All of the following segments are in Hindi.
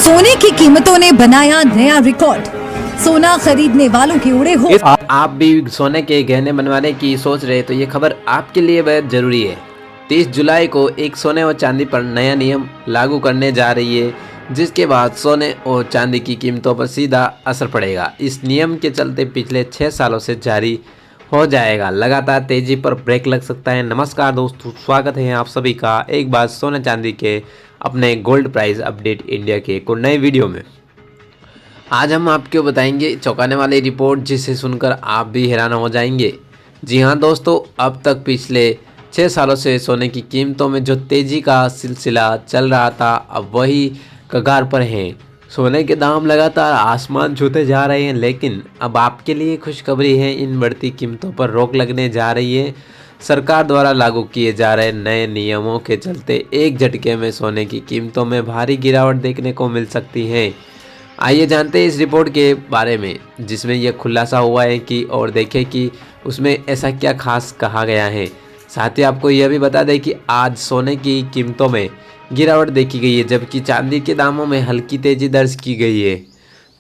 सोने की कीमतों ने बनाया नया रिकॉर्ड। सोना खरीदने वालों के उड़े हो। आप भी सोने के गहने बनवाने की सोच रहे तो ये खबर आपके लिए बेहद जरूरी है। 30 जुलाई को एक सोने और चांदी पर नया नियम लागू करने जा रही है, जिसके बाद सोने और चांदी की कीमतों पर सीधा असर पड़ेगा। इस नियम के चलते पिछले 6 सालों से जारी हो जाएगा लगातार तेजी पर ब्रेक लग सकता है। नमस्कार दोस्तों, स्वागत है आप सभी का एक बार सोने चांदी के अपने गोल्ड प्राइस अपडेट इंडिया के एक नए वीडियो में। आज हम आपको बताएंगे चौंकाने वाली रिपोर्ट, जिसे सुनकर आप भी हैरान हो जाएंगे। जी हाँ दोस्तों, अब तक पिछले 6 सालों से सोने की कीमतों में जो तेज़ी का सिलसिला चल रहा था, अब वही कगार पर है। सोने के दाम लगातार आसमान छूते जा रहे हैं, लेकिन अब आपके लिए खुशखबरी है, इन बढ़ती कीमतों पर रोक लगने जा रही है। सरकार द्वारा लागू किए जा रहे नए नियमों के चलते एक झटके में सोने की कीमतों में भारी गिरावट देखने को मिल सकती है। आइए जानते हैं इस रिपोर्ट के बारे में, जिसमें यह खुलासा हुआ है कि और देखें कि उसमें ऐसा क्या खास कहा गया है। साथ ही आपको यह भी बता दें कि आज सोने की कीमतों में गिरावट देखी गई है, जबकि चांदी के दामों में हल्की तेज़ी दर्ज की गई है।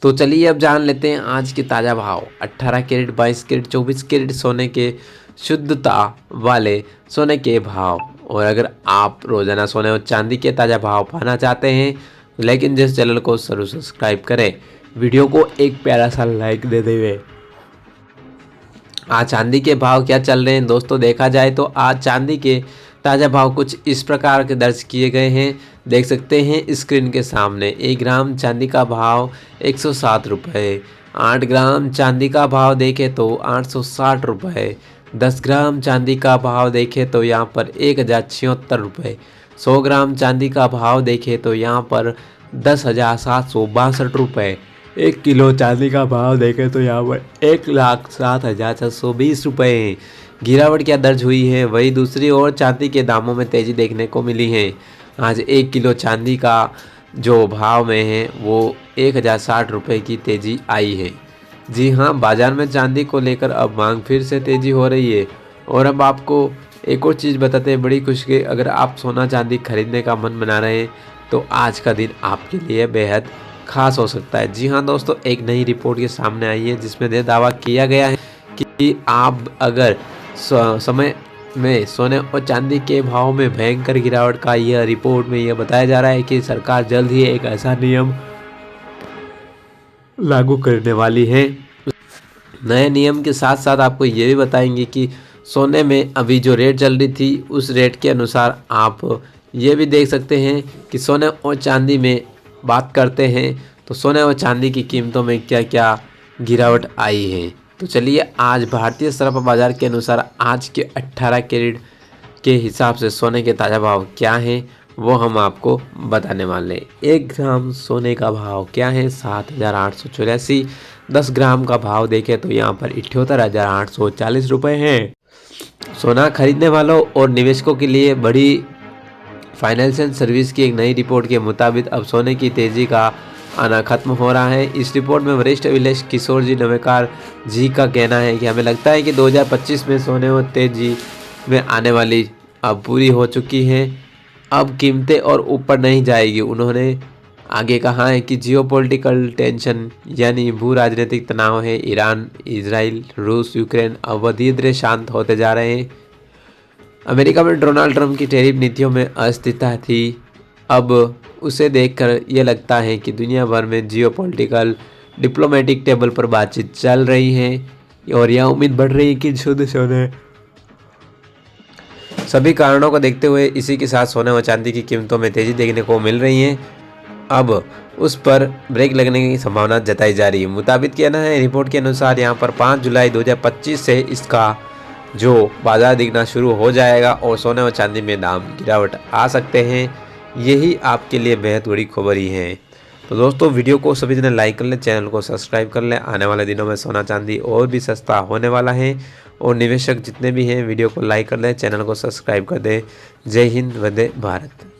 तो चलिए अब जान लेते हैं आज के ताज़ा भाव। 18 कैरेट, 22 कैरेट, 24 कैरेट सोने के शुद्धता वाले सोने के भाव। और अगर आप रोज़ाना सोने और चांदी के ताज़ा भाव पाना चाहते हैं, लेकिन जिस चैनल को जरूर सब्सक्राइब करें, वीडियो को एक प्यारा सा लाइक दे देवे। आज चांदी के भाव क्या चल रहे हैं दोस्तों, देखा जाए तो आज चांदी के ताज़ा भाव कुछ इस प्रकार के दर्ज किए गए हैं। देख सकते हैं स्क्रीन के सामने। 1 ग्राम चांदी का भाव 107 रुपये। 8 ग्राम चांदी का भाव देखें तो 860 रुपये। 10 ग्राम चांदी का भाव देखें तो यहाँ पर 1076 रुपये। 100 ग्राम चांदी का भाव देखें तो यहाँ पर 10,762 रुपये। 1 किलो चांदी का भाव देखें तो यहाँ पर 1,07,620 रुपये। गिरावट क्या दर्ज हुई है, वही दूसरी ओर चांदी के दामों में तेज़ी देखने को मिली है। आज 1 किलो चांदी का जो भाव में है वो 1,060 रुपये की तेज़ी आई है। जी हाँ, बाज़ार में चांदी को लेकर अब मांग फिर से तेज़ी हो रही है। और अब आपको एक और चीज़ बताते हैं, बड़ी खुशी की, अगर आप सोना चांदी खरीदने का मन बना रहे हैं तो आज का दिन आपके लिए बेहद खास हो सकता है। जी हाँ दोस्तों, एक नई रिपोर्ट के सामने आई है, जिसमें यह दावा किया गया है कि आप अगर समय में सोने और चांदी के भाव में भयंकर गिरावट का यह रिपोर्ट में यह बताया जा रहा है कि सरकार जल्द ही एक ऐसा नियम लागू करने वाली है। नए नियम के साथ साथ आपको ये भी बताएंगे कि सोने में अभी जो रेट चल रही थी, उस रेट के अनुसार आप ये भी देख सकते हैं कि सोने और चांदी में बात करते हैं तो सोने और चांदी की कीमतों में क्या क्या गिरावट आई है। तो चलिए आज भारतीय सराफा बाज़ार के अनुसार आज के 18 कैरेट के हिसाब से सोने के ताज़ा भाव क्या हैं वो हम आपको बताने वाले हैं। 1 ग्राम सोने का भाव क्या है, 7,884। 10 ग्राम का भाव देखें तो यहाँ पर 78,840 रुपये हैं। सोना खरीदने वालों और निवेशकों के लिए बड़ी फाइनेंशियल सर्विस की एक नई रिपोर्ट के मुताबिक अब सोने की तेज़ी का आना खत्म हो रहा है। इस रिपोर्ट में वरिष्ठ अभिलेख किशोर जी नवेकार जी का कहना है कि हमें लगता है कि 2025 में सोने और तेज़ी में आने वाली अब पूरी हो चुकी है, अब कीमतें और ऊपर नहीं जाएगी। उन्होंने आगे कहा है कि जियोपॉलिटिकल टेंशन यानी भू राजनीतिक तनाव है, ईरान, इजराइल, रूस, यूक्रेन अब धीरे धीरे शांत होते जा रहे हैं। अमेरिका में डोनाल्ड ट्रंप की टैरिफ नीतियों में अस्थिरता थी, अब उसे देखकर यह लगता है कि दुनिया भर में जियोपॉलिटिकल डिप्लोमेटिक टेबल पर बातचीत चल रही है और यह उम्मीद बढ़ रही है कि शुद्ध सोने सभी कारणों को देखते हुए इसी के साथ सोने और चांदी की कीमतों में तेज़ी देखने को मिल रही है। अब उस पर ब्रेक लगने की संभावना जताई जा रही है। मुताबिक कहना है रिपोर्ट के अनुसार यहाँ पर 5 जुलाई 2025 से इसका जो बाजार दिखना शुरू हो जाएगा और सोने और चांदी में दाम गिरावट आ सकते हैं। यही आपके लिए बेहद बड़ी खबर ही है। तो दोस्तों, वीडियो को सभी जने लाइक कर लें, चैनल को सब्सक्राइब कर लें। आने वाले दिनों में सोना चांदी और भी सस्ता होने वाला है और निवेशक जितने भी हैं वीडियो को लाइक कर लें, चैनल को सब्सक्राइब कर दें। जय हिंद, वंदे भारत।